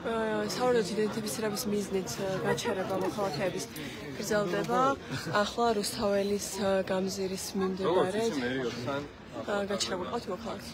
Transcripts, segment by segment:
საავადმყოფოს იდენტიფიცირების მიზნით გაჩერება მოქალაქეების გრძელდება. ახლა რუსთაველის გამზირის მიმდებარედ გაჩერებული ყავთ მოქალაქე.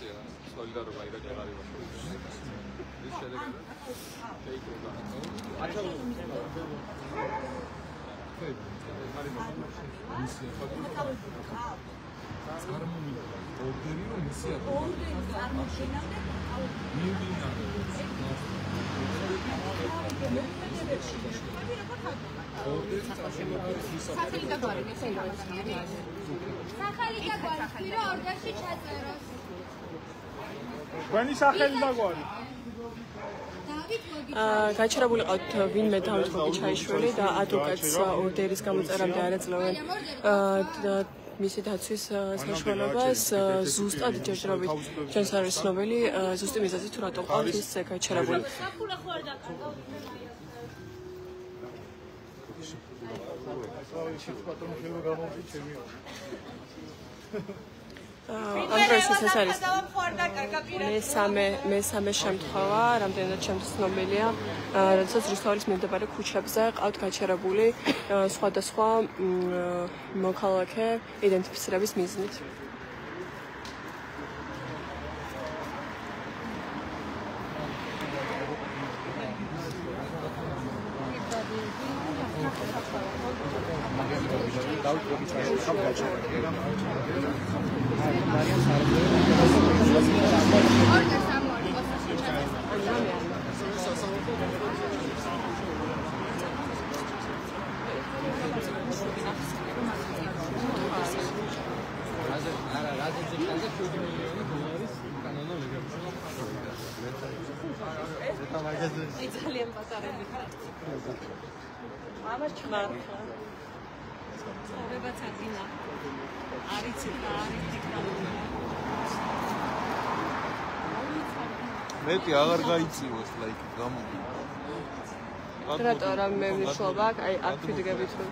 გაჩერებული ყავთ ვინმე დავით გოგიჩაიშვილი და ადვოკატს ორდერის გამოწერამდე არ ეძლევენ მისი დაცვის საშუალებას ზუსტად ჯერჯერობით ჩვენს არის ცნობილი ზუსტი მიზეზი თუ რატომ ყავთ ის გაჩერებული. ამბროსის ეს არის მესამე შემთხვევა, რამდენად ჩემთვის ცნობილია, როდესაც რუსთაველის მიმდებარე ქუჩებზე ყავთ გაჩერებული სხვადასხვა მოქალაქე იდენტიფიცირების მიზნით. ძალიან პატარები ხარ. ამას ჩმარხა. სწორებაც ადგილა. არიცი და არიცი კანონი. მეტი აღარ გაიწივოს ლაიქ გამო. რატო რა მე მნიშვნელობა აქვს? აი აქ ვიდგებით რომ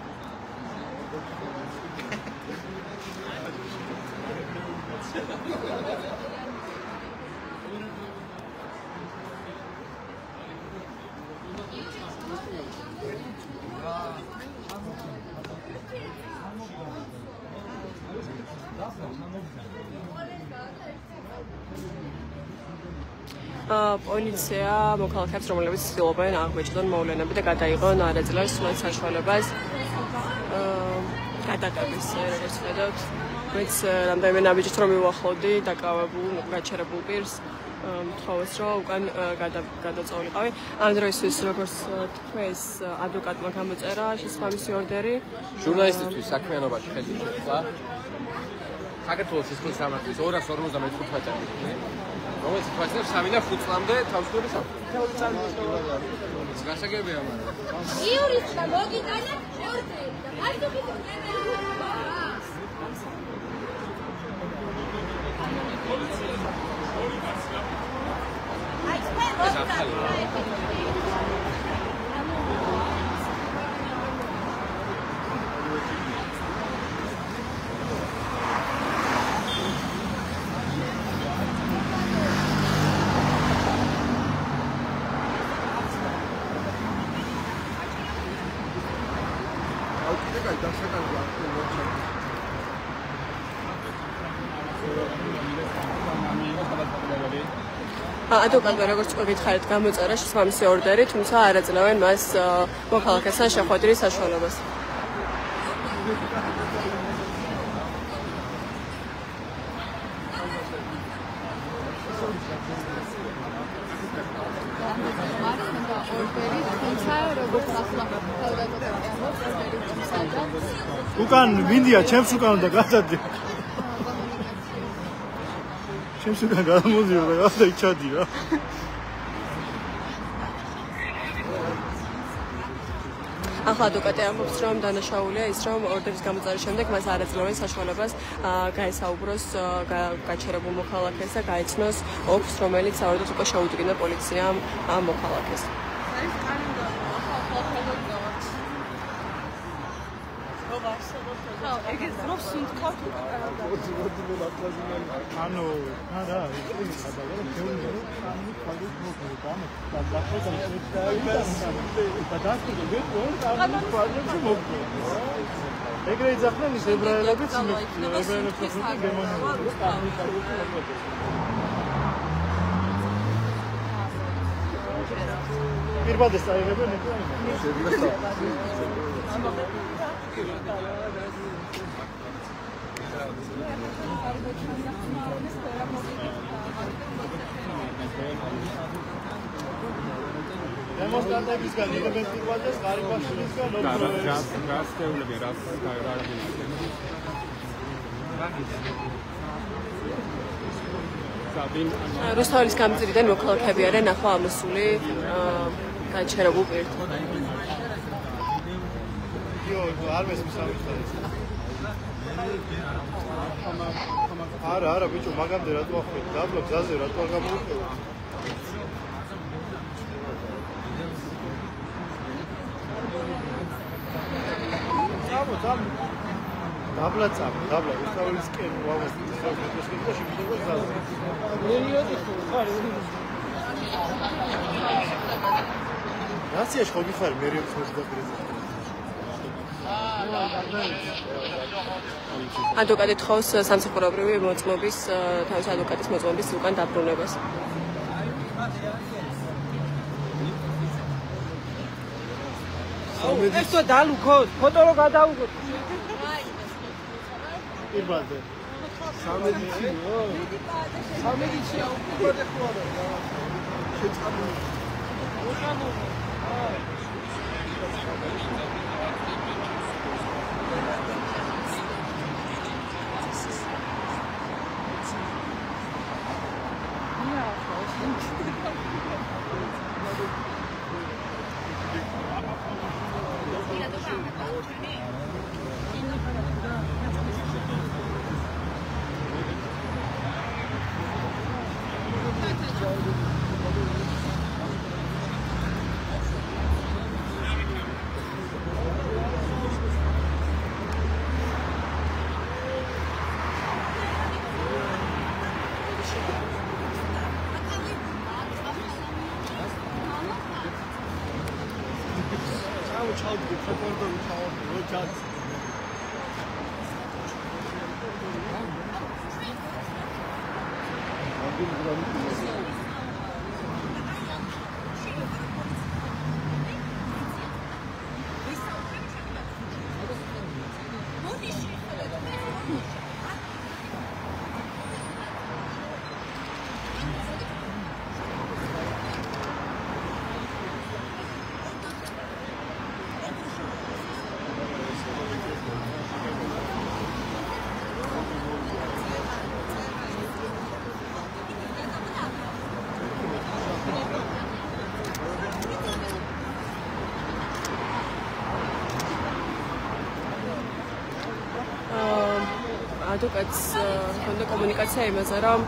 პოლიცია მოქალაქეებს, რომლებიც ცდილობენ აღბეჭდონ მოვლენები და გადაიღონ არაძლევს სულაც საშუალებას გადაგების, როგორც ხედავთ, მეც რამდენიმე ნაბიჯით რომ მივახლოვდი დაკავებულ, გაჩერებულ პირს, მთხოვეს რომ უკან გადაწეულიყავი. ამ დროისთვის, როგორც თქვენს ადვოკატმა გამოწერა შესაბამისი ორდერი. ჟურნალისტისთვის საქმიანობაში ხელი შეწყდა. საქართველოს სისხლის სამართლის 255 წელი. რომელიც ფაქტობრივად 3 და 5 წლამდე თავისუფლების აქვს. გასაგებია, მაგრამ იურისტმა მოგიტანა ორდერი და არც ადვოკატმა როგორც გითხარით გამოწერა შესაბამისი ორდერი, თუმცა არ აძლევენ მას მოქალაქესთან შეხვედრის საშუალებას. უკან ვინდია ჩემს უკან და გადადი. ჩემს უკან გადამოდიო და გადაიჩადი რა. ახლა ადვოკატი ამბობს, რომ დანაშაულია ის, რომ ორდერის გამოწერის შემდეგ მას არ აძლევენ საშუალებას გაესაუბროს გაჩერებულ მოქალაქეს და გაეცნოს ოფს, რომელიც საერთოდ უკვე შეუდგინდა პოლიციამ ამ მოქალაქეს. ანუ არა ის ხდება ფეუნდო სამი ხალხი მოხდა და დაახლოებით მოხდა ეგრე იძახდნენ ის ებრაელებიც ებრაელებს გერმანიაში პირბადეს აიღებენ დემონსტრანტებისგან იღებენ პირბადეს ღარიბაშვილისგან რას თეულები რას რუსთაველის გამზირიდან მოქალაქეები არიან ნახვა ამოსული გაჩერებულ პირთ. არ მესმის არა ბიჭო მაგამდე რატო ახვით დაბლა გზაზე რატო არ გამოვიყევი დაბლა რუსთაველის კენ ვავას მეტროს კენ და შემიძლია გზაზე რაციაში ხო გიხარ მერიოს მოსდაგრეზე ადვოკატი თხოვს სამსახურებრივი მოწმობის თავის ადვოკატის მოწმობის უკან დაბრუნებას. ესო დალუქოთ, ფოტო რო გადაუგოთ. პირბადე. სამედიცინო. სამედიცინო უყურე ხოლმე. შეწყებული. ადვოკატს ჰქონდა კომუნიკაცია იმაზე, რომ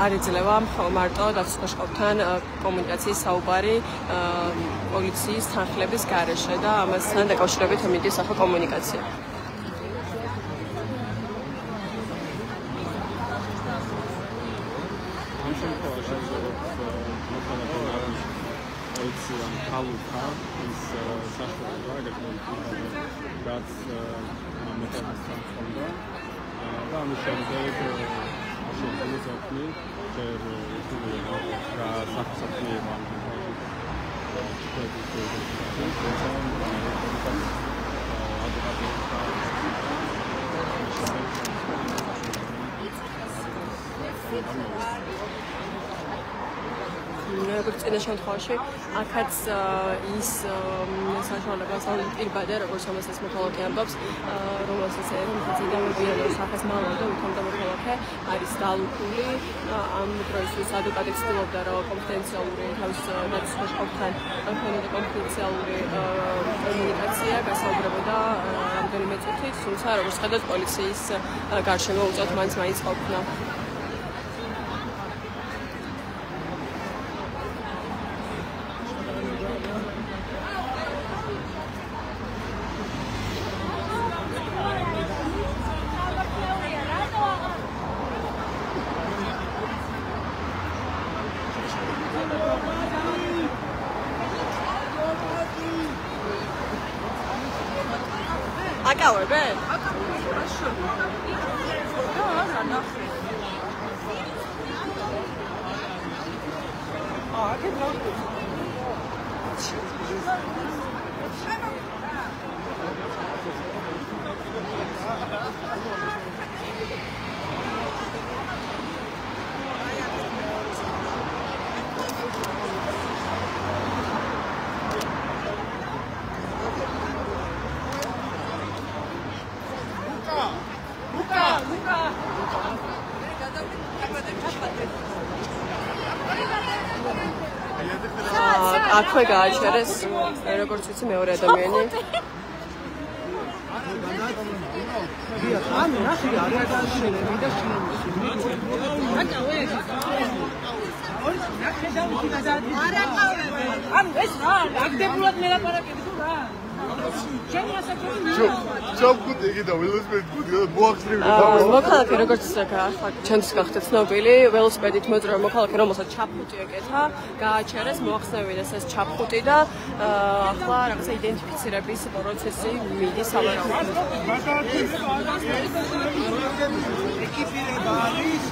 არ იძლევა მარტო დაცვისმშობთან კომუნიკაციის საუბარი პოლიციის თანხლების გარეშე და ამასთან დაკავშირებით მიდის ახლა კომუნიკაცია. ამ შემთხვევაში politsiyam kalurka is sashtava რაც მეტად სწორდა და ამის შემდეგ შეგვიძლია რა საფასადია როგორც წინა შემთხვევაში, აქაც ის საშუალებას პირბადე, როგორც ამასაც მოქალაქე ამბობს, რომელსაც ძინავებიან სახეს მალონ და უთანდა მოქალაქე არის დალუქული. ამ დროისთვის ადვოკატი ცდილობდა, რომ კონფიდენციალური თავის დაცვისმშობთან ქონოდა კონფიდენციალური კომუნიკაცია გასაუბრებოდა რამდენიმე წუთით, თუმცა როგორც ხედავთ, პოლიციის გარშემო უწევთ მაინც ყოფნა. აკავებე? აქვე გააჩერეს როგორც ვიცი მეორე ადამიანი ანუ ნახე არ გადაშენები და შენები აკავე ნახე და უკიდადი არ აკავე ანუ ეს რა აგდებულად მელაპარაკები თუ რა მოქალაქე როგორც ჩვენთვის გახდა ცნობილი ველოსიპედით მოძრაობა მოქალაქე რომელსაც ჩაფხუტი ეკეთა გააჩერეს მოახსნევიდეს ეს ჩაფხუტი და ახლა რაღაცა იდენტიფიცირების პროცესი მიდის სავარაუდოდ ეკიპირება არის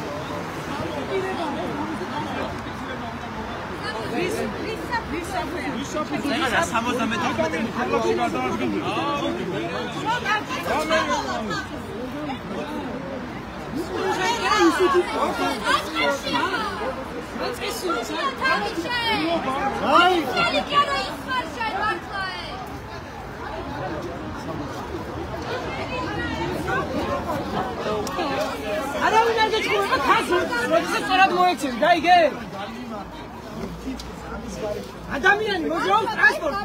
ადამიანი მოძრაობს ტრანსპორტი.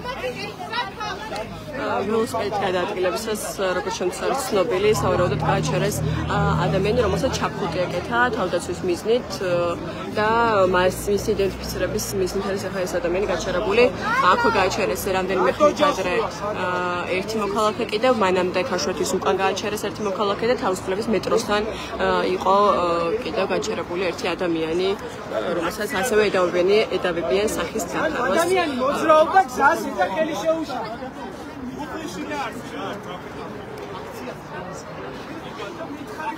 ველოსიპედით გადაადგილებისას როგორც ჩვენთვის არის ცნობილი, სავარაუდოდ გააჩერეს ადამიანი, რომელსაც ჩაფხუტი ეკეთა თავდაცვის მიზნით და მის იდენტიფიცირების მიზნით არის ახლა ეს ადამიანი გაჩერებული. აქვე გააჩერეს რამდენიმე ხნით ადრე ერთი მოქალაქე კიდევ, მანამდე ქაშვეთის უკან გააჩერეს ერთი მოქალაქე და თავისუფლების მეტროსთან იყო კიდევ გაჩერებული ერთი ადამიანი, რომელსაც ასევე ედავებიან სახის განთავას. ადამიანი მოძრაობდა გზას და ხელი შეუშვა.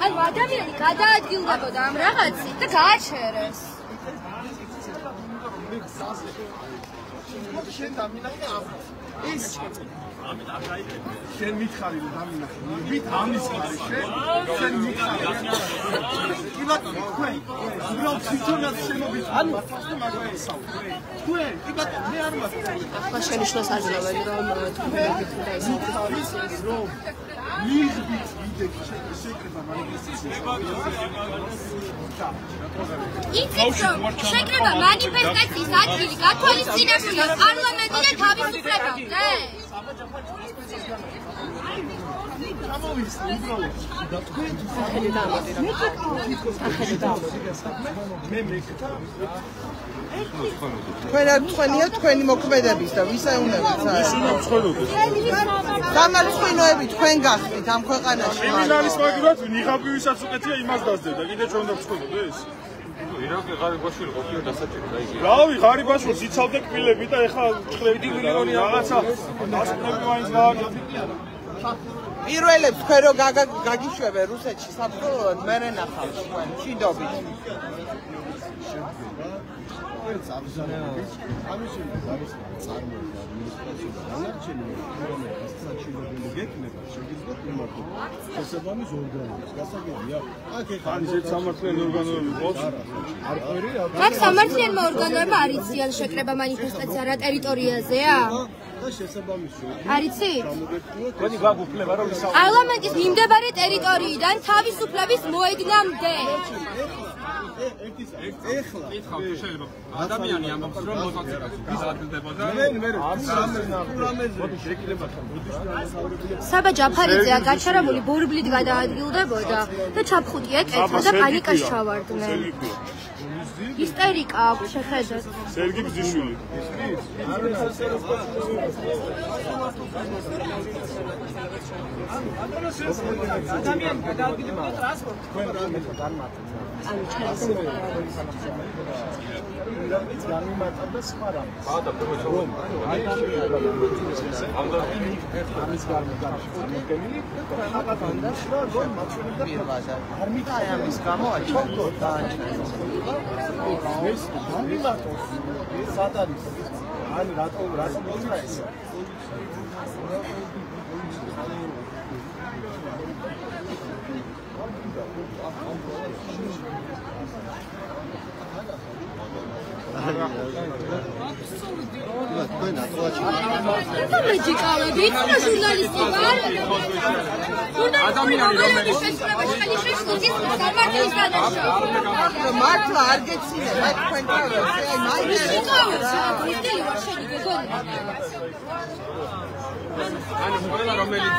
ანუ ადამიანი გადაადგილდებოდა ამ რაღაცით და გააჩერეს. შენ მითხარი რომ დამინახე. ვით ამის ხარი შენ მითხარი. კი ბატონო, თქვენ. უბრალოდ სიძონად შემოვით. ანუ თქვენ, კი ბატონო, მე არ მაქვს. ახლა შენიშნოს აძლეველი რომ თქვენებით და ეს რომ მიღბით ვიდეო შეკრება შეკრება მანიფესტაციის ადგილი გათვალისწინებულია პარლამენტი და თავისუფლებამდე. თქვენია თქვენი მოქმედების და ვისაუნებით სამარცხვინოები თქვენ გახდით ამ ქვეყანაში კრიმინალის მაგივრად ნიღაბი ვისაც უკეთია იმას დასძებდა კიდე ჩვენ დავწყვეტოთ ეს ირაკი ღარიბაშვილი ყოფილა დასაჭირო და იგი რავი ღარიბაშვილს იცავდა კბილები და ეხლა ჭხრები მილიონი რაღაცა დასკვნები მაინც გააკეთებია პირველებს თქვენ რო გაგიშვებე რუსეთში საბრძოლოდ მე ნახავ თქვენ ჩიდობით ეს აბზალების ამისული არის წარმოება ადმინისტრაციის განარჩენი რომელიც საჩინებელი გეკნება შეგიძლიათ იმართო შესაბამის ორგანოებს გასაგებია აქ ეხლა ისეთ სამართლიანი ორგანოები ყავს არ ყვერი აქ სამართლიანი ორგანოები არ იციან შეკრება მანიფესტაცია რა ტერიტორიაზეა და შესაბამის არიცი თქვენი გაგუფლება რომ პარლამენტის მიმდებარე ტერიტორიიდან თავისუფლების მოედნამდე ეხლა შეიძლება ადამიანი ამბობს რომ მოტოციკლის გაზრდებოდა საბა ჯაფარიძეა გაჩერებული ბორბლით გადაადგილდებოდა და ჩაფხუტი ეკეთა და პანიკას ჩავარდნენ ისტერიკა აქვს შეხედეთ სერგი გზიშვილი ადამიანი გადაადგილდება ტრანსპორტი. ანუ ირაკლიც გამიმარტავდა სხვა რამეს. რომ ამის გამოდგენილი ქვეყანაგან და რომ მაჩვენებდა არ მითხარ ამის გამო აჩვენო ეს გამიმარტოს სად არის ან რატომ მოძრა ეს მართლა არ გეცინებათ თქვენ თავზე აი ანუ ყველა რომელიც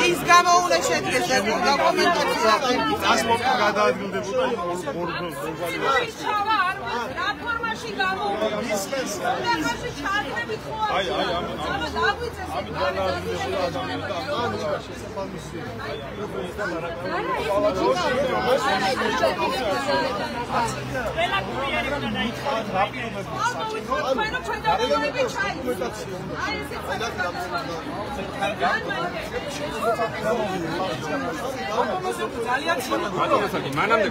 ის გამოუნდა შედგეს ეს დოკუმენტაცია ტრანსპორტი გადაადგილდებოდა რა ფორმაში გამოუნა ის ჩარდებით ხო აი მანამდე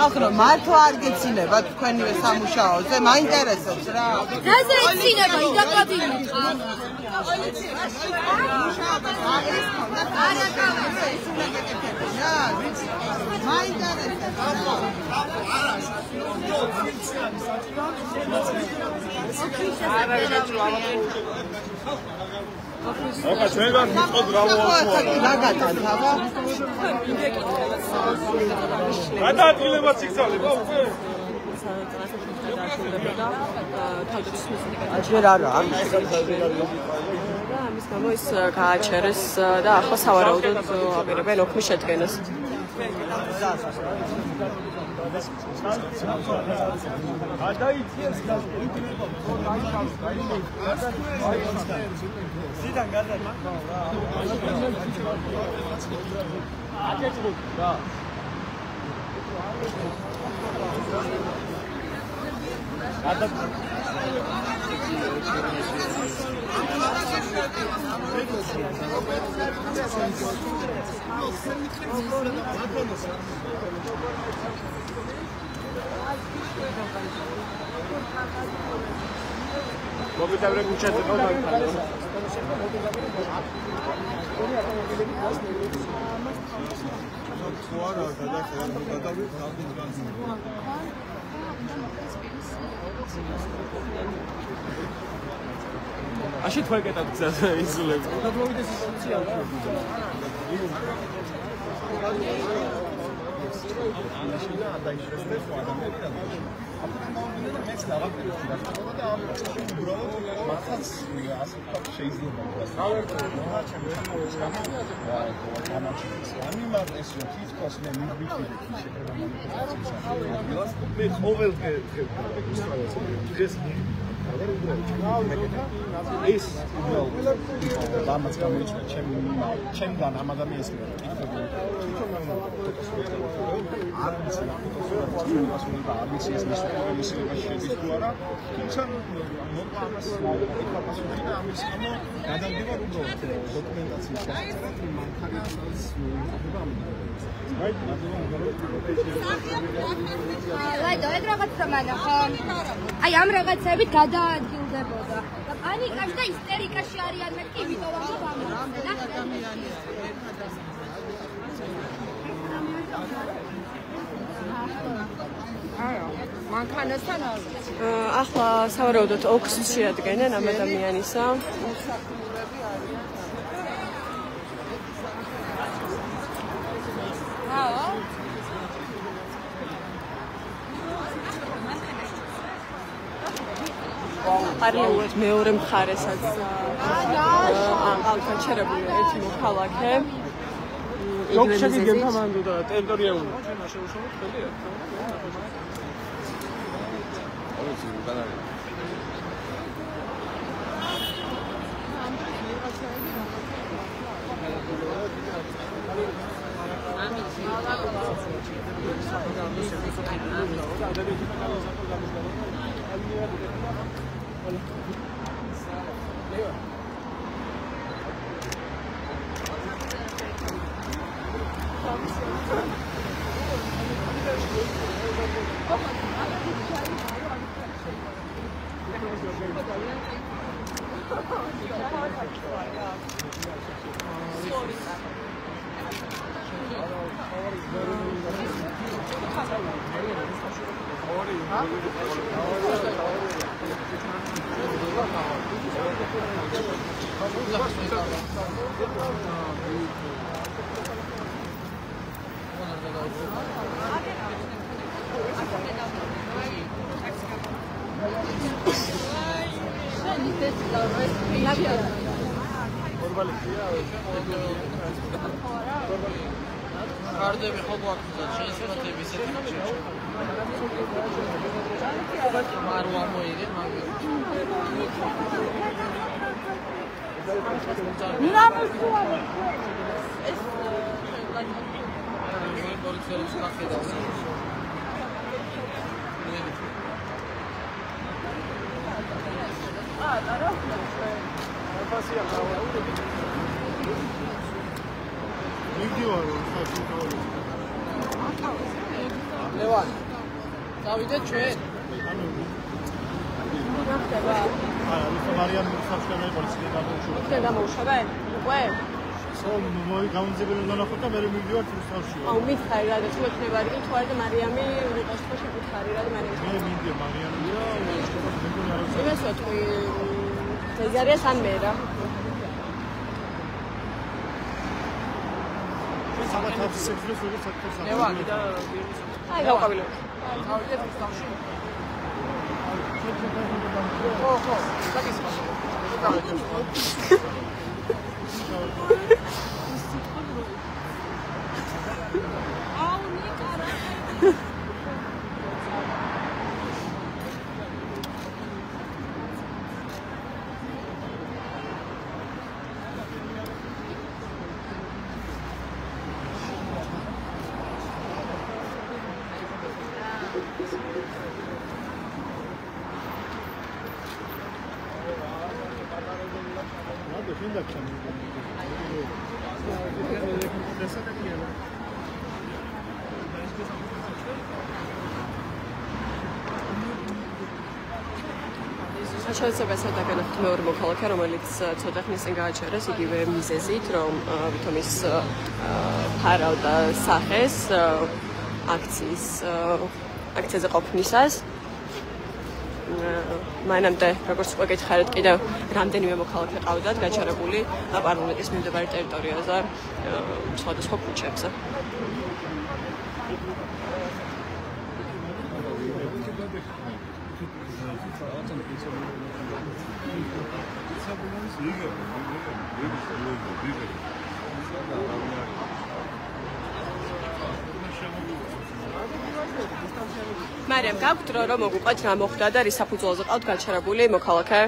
ახლა მართლა არ გეცინებათ თქვენივე სამუშაოზე მაინტერესებს რა რაზე ეცინება იდაკაბინი აკა ჩვენგან მიყოდ რა მოაწყო რა გატანთავა გადაადგილება ციხსავდება უკვე აჯერ არა ამის გამო ის გააჩერეს და ახლა სავარაუდოდ აპირებენ ოქმის შედგენას. მოგიტევრე გუჩაზე აში თქვენკეტად გზაზე იზულებ. გადმოვიდეს სოციალურ ეს დამაც გამოიჩინა ჩემგან ამ ადამიანს არ ვიცი არ ვიცი ეს მისულება შედის თუ არა თუმცა მოყვანას იფაფასული და ამის გამო გადავდივარ უბრალოდ დოკუმენტაციის გასაწერად მანქანას ლაიდო ეგ რაღაც თამანა აი ამ რაღაცებით გადაადგილდებოდა და პანიკაში და ისტერიკაში არიან მეთქი იმიტომ ამ ადამიანს მანქანასთან ახლა სავარაუდოდ ოქს შეადგენენ ამ ადამიანისა პარალელურად მეორე მხარესაც გაჩერებული ერთი მოქალაქე. ჯოქშები გემთამანდო და ტერიტორია უნდა. ჩვენ შეუშოვოთ ხელია. Cardemi xobuakza, შეისწავლები ისეთი მარუ ამოიღე მაგ ლევან დავიდე ჩვენ მარიამ საფშავე პოლიცია გამოუშვა. თქვენ გამოუშვებე? უკვე? მოი გამომძებელი ნახოთ და მე მივიდივარ რუსთავში. აუ მითხარი რა და თუ ექნება რიგი თუ არა და მარიამი რუსთავში შეგუთხარი რა და მე მინდია მარიამი და იმას ვთქვი ზარია სამე რა. საბათავს სექრეტს როგორ საკუთარ ლევან და აი გავყავილო. დავიდე რუსთავში. ხო, საკისხლო. შეეცებათ დაგანახოთ მეორე მოქალაქე, რომელიც ცოტა ხნის წინ გააჩერეს იგივე მიზეზით, რომ ვითომ ის ფარავდა სახეს აქციაზე ყოფნისას. მანამდე, როგორც უკვე გითხარით, კიდევ რამდენიმე მოქალაქე ყავდათ გაჩერებული პარლამენტის მიმდებარე ტერიტორიაზე, სხვადასხვა ქუჩებზე. მარიამ, გაქვთ რომ მოგუყვეთ რა მოხდა და რის საფუძველზე ყავთ გაჩერებული მოქალაქე?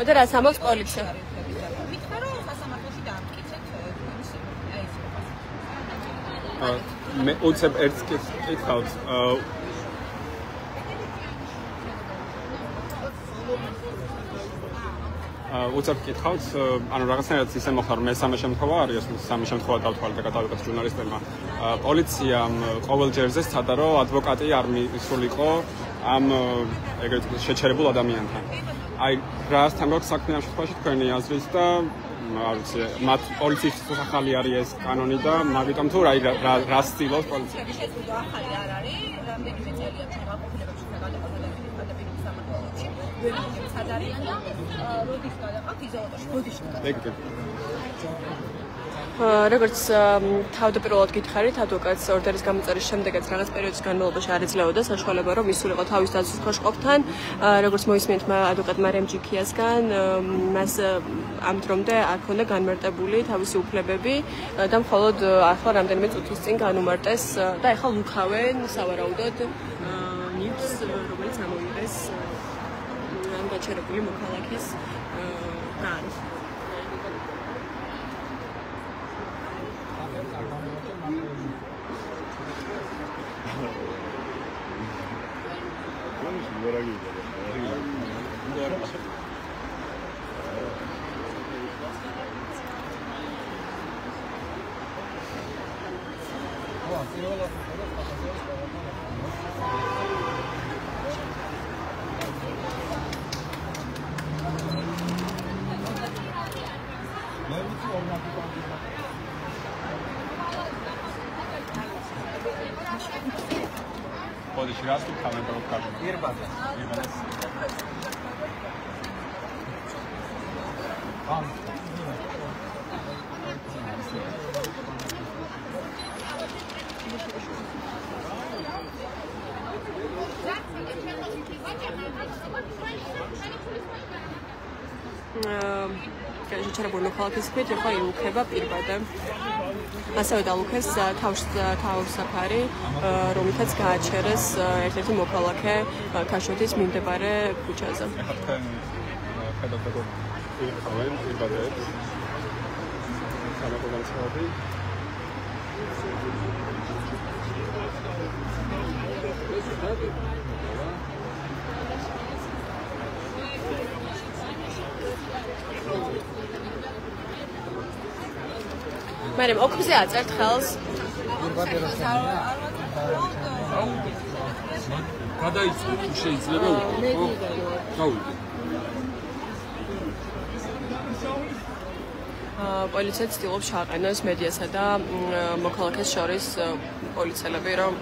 და რა სამოს პოლიცია? მითხრა რომ სასამართლოში დაამტკიცეთ მე უცებ ერთს კითხავთ უცებ გითხავთ, ანუ რაღაცნაირად ისე მოხდა, რომ მესამე შემთხვევა არის, სამი შემთხვევა დავთვალე და გადავიღეთ ჟურნალისტებმა. პოლიციამ ყოველ ჯერზე სცადა, რომ ადვოკატი არ მისულიყო ამ ეგრეთ შეჩერებულ ადამიანთან. აი, რასთან გვაქვს საქმე ამ შემთხვევაში თქვენი აზრით და არ ვიცი, მათ პოლიციის ახალი არის ეს კანონი და მაგიტომ თუ რა ცდილობს პოლიცია? შეწყვეტა ახალი არ არის, რამდენიმე წელია ჩვენ გაყოფილებებში და გადაყოლებებით ადამიანების სამართლებში. ვერ ვიცით სად არიან და როდის გადაყავთ იზოლატორში, როდის გადაყავთ? როგორც თავდაპირველად გითხარით, ადვოკატს ორდერის გამოწერის შემდეგაც რაღაც პერიოდის განმავლობაში არ ეძლეოდა საშუალება, რომ ისულიყო თავის დაცვის ხოშყოფთან. როგორც მოისმენთ ადვოკატმა რემჯიქიასგან, მას ამ დრომდე არ ჰქონდა განმარტებული თავისი უფლებები და მხოლოდ ახლა რამდენიმე წუთის წინ განუმარტეს და ახლა უკავენ სავარაუდოდ ნიუს, რომელიც ამოიღეს ამ გაჩერებული მოქალაქის გან. Pode tirar as câmeras para o carro. შეჩერებული მოქალაქის ქვით იყო იუქება პირბადე. ასევე დაუქეს თავსაფარი, რომლითაც გააჩერეს ერთ-ერთი მოქალაქე ქაშვეთის მიმდებარე ქუჩაზე. მერე ოქროზე აწერთ ხელს. გადაიწყო თუ შეიძლება უფრო. გავიდე. პოლიცია ცდილობს ჩააყენოს მედიასა და მოქალაქეს შორის პოლიციელები, რომ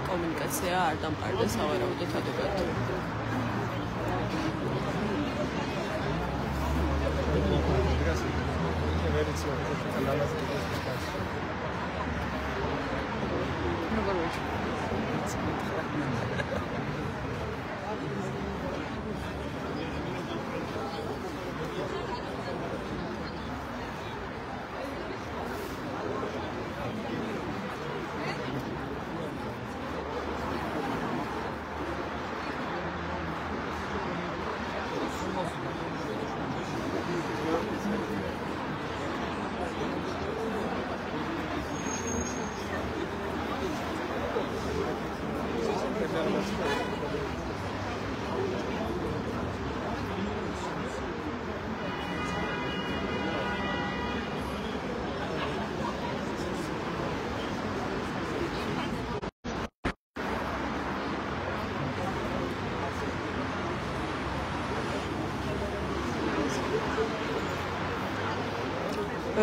კომუნიკაცია არ დამყარდეს სავარაუდოდ ადვოკატთან.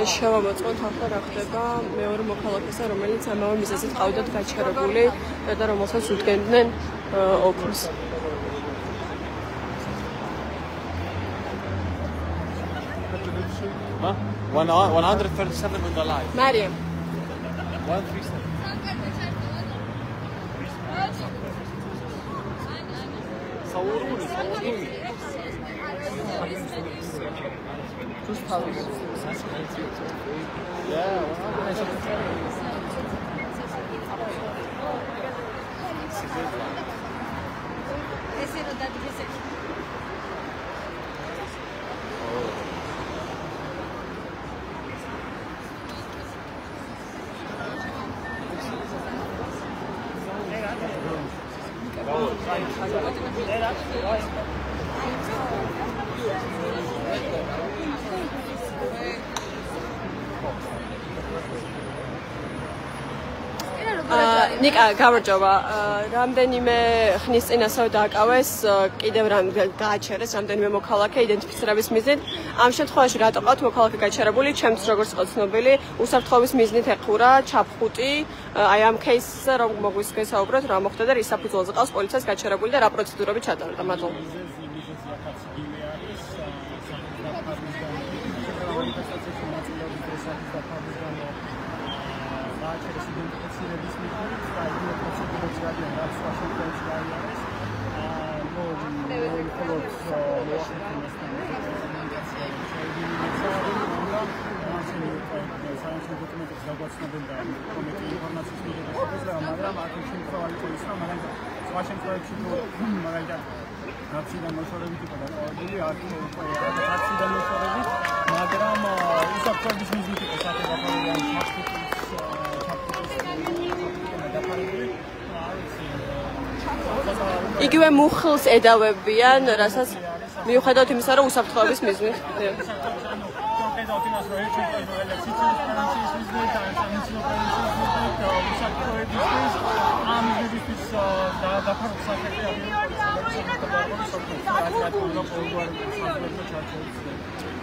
შევამოწმოთ ახლა რა ხდება მეორე მოქალაქესა, რომელიც ამავე მიზეზით ყავდათ გაჩერებული და რომელსაც უდგენდნენ ოქროს. Huh? 137 on the line. Mariam. 137. Sauruni. Just powers. Yeah, Oh. ნიკა გამარჯობა. რამდენიმე ხნის წინ ასევე დააკავეს კიდევ რამ გააჩერეს რამდენიმე მოქალაქე იდენტიფიცირების მიზნით. ამ შემთხვევაში რატო ყავთ მოქალაქე გაჩერებული? ჩემს როგორც იყო ცნობილი, უსაფრთხოების მიზნით ეხურა ჩაფხუტი. აი ამ кейსზე რომ მოგვისაუბროთ რა მოხდა და რის საფუძველზე ყავს პოლიციას გაჩერებული და რა პროცედურები ჩატარდა. მადლობა. იგივე მუხლს ედავებიან, რასაც მიუხედავად იმისა, რომ უსაფრთხოების მიზნით.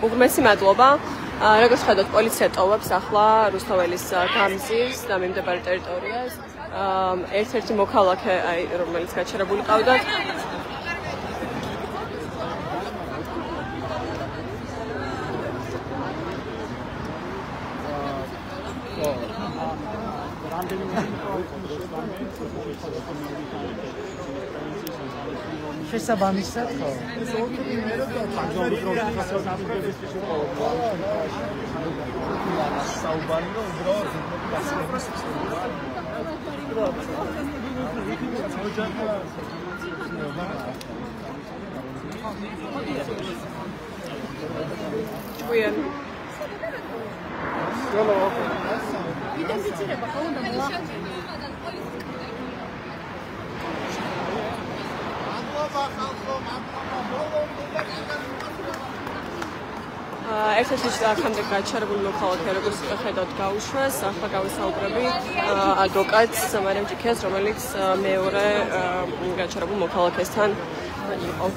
უღმესი მადლობა. როგორც ხედავთ, პოლიცია ტოვებს ახლა რუსთაველის გამზირს და მიმდებარე ტერიტორიას. ერთ-ერთი მოქალაქე, რომელიც გაჩერებული ყავდათ. შესაბამისად ხო? ჭკვიან. იდენტიფიცირება ხო უნდა მოახდინოს? ერთ-ერთი აქამდე გაჩერებული მოქალაქე, როგორც ხედავთ, გაუშვეს. ახლა გავისაუბრები ადვოკატს მარიამ ჭიქიას, რომელიც მეორე გაჩერებულ მოქალაქესთან იყო.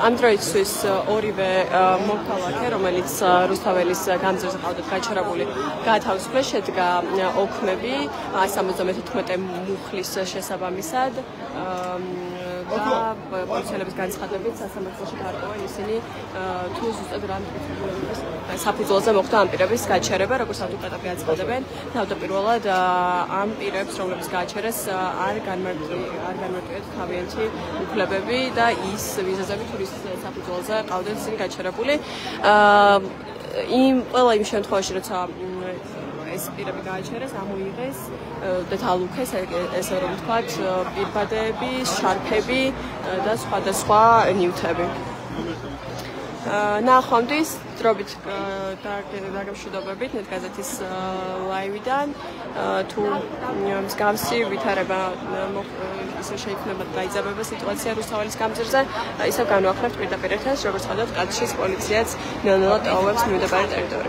ამ დროისთვის ორივე მოქალაქე, რომელიც რუსთაველის გამზირზე ყავდათ გაჩერებული, გაათავისუფლეს, შედგა ოქმები 74 მუხლის შესაბამისად და პოლიციელების განცხადებით სასამართლოში გარკვევენ ისინი თუ ზუსტად რა საფუძველზე მოხდა ამ პირების გაჩერება, როგორც ადვოკატები აცხადებენ, თავდაპირველად ამ პირებს, რომლებიც გააჩერეს, არ განმარტივეთ თავიანთი უფლებები და ის ვიზაზები თუ რის საფუძველზე ყავდნენ ისინი გაჩერებული. ყველა იმ შემთხვევაში, როცა ეს პირები გააჩერეს, ამოიღეს და თალუქეს, ესე რომ ვთქვათ, პირბადეები, შარფები და სხვადასხვა ნივთები. ნახვამდის დრობით დაგემშვიდობებით net გაზეთის ლაივიდან თუ მსგავსი ვითარება ისე შეიქმნება დაიძაბება სიტუაცია რუსთაველის გამზირზე ისევ განვახლებთ პირდაპირ ერთად როგორც ხადოთ კადიშის პოლიციაც ნელ-ნელა ტოვებს მიმდებარე ტერიტორიას